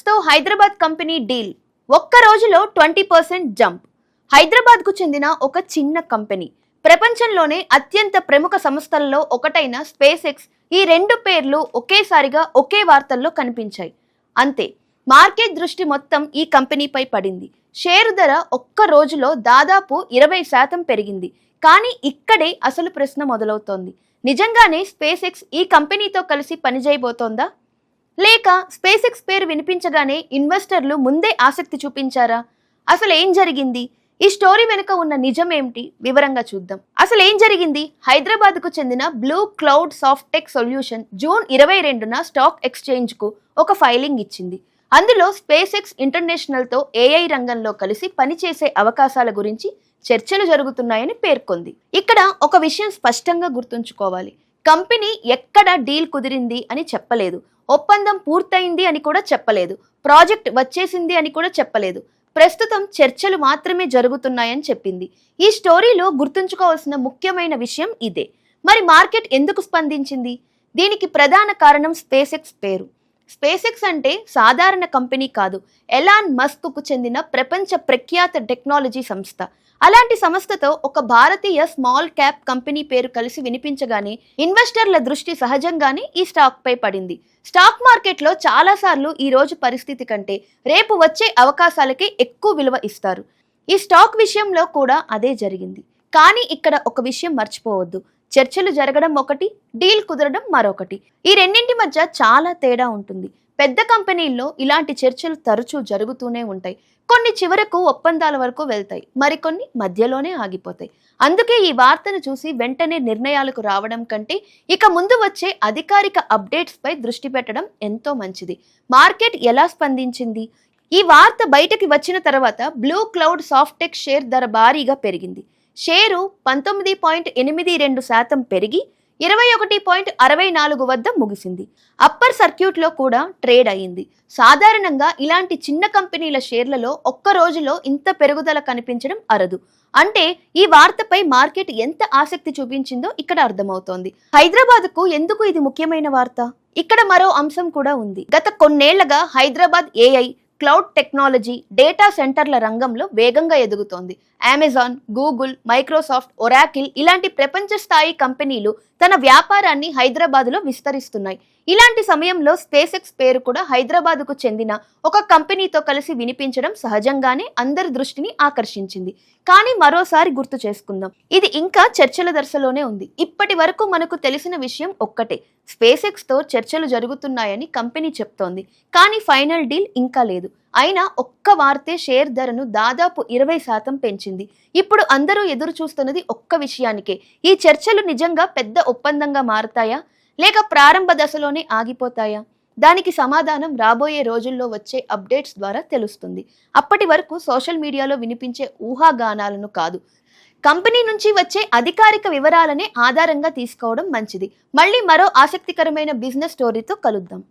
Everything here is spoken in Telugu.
తో హైదరాబాద్ కంపెనీ డీల్. ఒక్క రోజులో 20% జంప్. హైదరాబాద్ కు చెందిన ఒక చిన్న కంపెనీ, ప్రపంచంలోనే అత్యంత ప్రముఖ సంస్థలలో ఒకటైన స్పేస్ ఎక్స్, ఈ రెండు పేర్లు ఒకేసారిగా ఒకే వార్తల్లో కనిపించాయి. అంతే, మార్కెట్ దృష్టి మొత్తం ఈ కంపెనీపై పడింది. షేరు ధర ఒక్క రోజులో దాదాపు 20% పెరిగింది. కానీ ఇక్కడే అసలు ప్రశ్న మొదలవుతోంది. నిజంగానే స్పేస్ ఎక్స్ ఈ కంపెనీతో కలిసి పనిచేయబోతోందా, లేక స్పేస్ ఎక్స్ పేరు వినిపించగానే ఇన్వెస్టర్లు ముందే ఆసక్తి చూపించారా? అసలు ఏం జరిగింది? ఈ స్టోరీ వెనుక ఉన్న నిజం ఏమిటి? వివరంగా చూద్దాం. అసలు ఏం జరిగింది? హైదరాబాద్ కు చెందిన Blue Cloud Softtech Solution June 22న స్టాక్ ఎక్స్చేంజ్ కు ఒక ఫైలింగ్ ఇచ్చింది. అందులో స్పేస్ ఎక్స్ ఇంటర్నేషనల్ తో ఏఐ రంగంలో కలిసి పనిచేసే అవకాశాల గురించి చర్చలు జరుగుతున్నాయని పేర్కొంది. ఇక్కడ ఒక విషయం స్పష్టంగా గుర్తుంచుకోవాలి. కంపెనీ ఎక్కడ డీల్ కుదిరింది అని చెప్పలేదు, ఒప్పందం పూర్తయింది అని కూడా చెప్పలేదు, ప్రాజెక్ట్ వచ్చేసింది అని కూడా చెప్పలేదు. ప్రస్తుతం చర్చలు మాత్రమే జరుగుతున్నాయని చెప్పింది. ఈ స్టోరీలో గుర్తుంచుకోవాల్సిన ముఖ్యమైన విషయం ఇదే. మరి మార్కెట్ ఎందుకు స్పందించింది? దీనికి ప్రధాన కారణం స్పేస్ ఎక్స్ పేరు. స్పేస్ ఎక్స్ అంటే సాధారణ కంపెనీ కాదు, ఎలాన్ మస్క్ కు చెందిన ప్రపంచ ప్రఖ్యాత టెక్నాలజీ సంస్థ. అలాంటి సంస్థతో ఒక భారతీయ స్మాల్ క్యాప్ కంపెనీ పేరు కలిసి వినిపించగానే ఇన్వెస్టర్ల దృష్టి సహజంగానే ఈ స్టాక్ పై పడింది. స్టాక్ మార్కెట్లో చాలా సార్లు ఈ రోజు పరిస్థితి కంటే రేపు వచ్చే అవకాశాలకే ఎక్కువ విలువ ఇస్తారు. ఈ స్టాక్ విషయంలో కూడా అదే జరిగింది. కానీ ఇక్కడ ఒక విషయం మర్చిపోవద్దు. చర్చలు జరగడం ఒకటి, డీల్ కుదరడం మరొకటి. ఈ రెండింటి మధ్య చాలా తేడా ఉంటుంది. పెద్ద కంపెనీల్లో ఇలాంటి చర్చలు తరచూ జరుగుతూనే ఉంటాయి. కొన్ని చివరకు ఒప్పందాల వరకు వెళ్తాయి, మరికొన్ని మధ్యలోనే ఆగిపోతాయి. అందుకే ఈ వార్తను చూసి వెంటనే నిర్ణయాలకు రావడం కంటే ఇక ముందు వచ్చే అధికారిక అప్డేట్స్ పై దృష్టి పెట్టడం ఎంతో మంచిది. మార్కెట్ ఎలా స్పందించింది? ఈ వార్త బయటకి వచ్చిన తర్వాత బ్లూ క్లౌడ్ సాఫ్ట్టెక్ షేర్ ధర భారీగా పెరిగింది. షేరు 19.82% పెరిగి 21.64 వద్ద ముగిసింది. అప్పర్ సర్క్యూట్ లో కూడా ట్రేడ్ అయింది. సాధారణంగా ఇలాంటి చిన్న కంపెనీల షేర్లలో ఒక్క రోజులో ఇంత పెరుగుదల కనిపించడం అరుదు. అంటే ఈ వార్తపై మార్కెట్ ఎంత ఆసక్తి చూపించిందో ఇక్కడ అర్థమవుతోంది. హైదరాబాద్ కు ఎందుకు ఇది ముఖ్యమైన వార్త? ఇక్కడ మరో అంశం కూడా ఉంది. గత కొన్నేళ్లగా Hyderabad AI, cloud technology, data సెంటర్ల రంగంలో వేగంగా ఎదుగుతోంది. అమెజాన్, గూగుల్, మైక్రోసాఫ్ట్, ఒరాకిల్ ఇలాంటి ప్రపంచ స్థాయి కంపెనీలు తన వ్యాపారాన్ని హైదరాబాద్లో విస్తరిస్తున్నాయి. ఇలాంటి సమయంలో స్పేస్ ఎక్స్ పేరు కూడా హైదరాబాద్కు చెందిన ఒక కంపెనీతో కలిసి వినిపించడం సహజంగానే అందరి దృష్టిని ఆకర్షించింది. కానీ మరోసారి గుర్తు చేసుకుందాం, ఇది ఇంకా చర్చల దశలోనే ఉంది. ఇప్పటి వరకు మనకు తెలిసిన విషయం ఒక్కటే, స్పేస్ ఎక్స్ తో చర్చలు జరుగుతున్నాయని కంపెనీ చెప్తోంది. కానీ ఫైనల్ డీల్ ఇంకా లేదు. అయినా ఒక్క వార్తే షేర్ ధరను దాదాపు 20% పెంచింది. ఇప్పుడు అందరూ ఎదురు చూస్తున్నది ఒక్క విషయానికే. ఈ చర్చలు నిజంగా పెద్ద ఒప్పందంగా మారతాయా, లేక ప్రారంభ దశలోనే ఆగిపోతాయా? దానికి సమాధానం రాబోయే రోజుల్లో వచ్చే అప్డేట్స్ ద్వారా తెలుస్తుంది. అప్పటి వరకు సోషల్ మీడియాలో వినిపించే ఊహాగానాలను కాదు, కంపెనీ నుంచి వచ్చే అధికారిక వివరాలనే ఆధారంగా తీసుకోవడం మంచిది. మళ్ళీ మరో ఆసక్తికరమైన బిజినెస్ స్టోరీతో కలుద్దాం.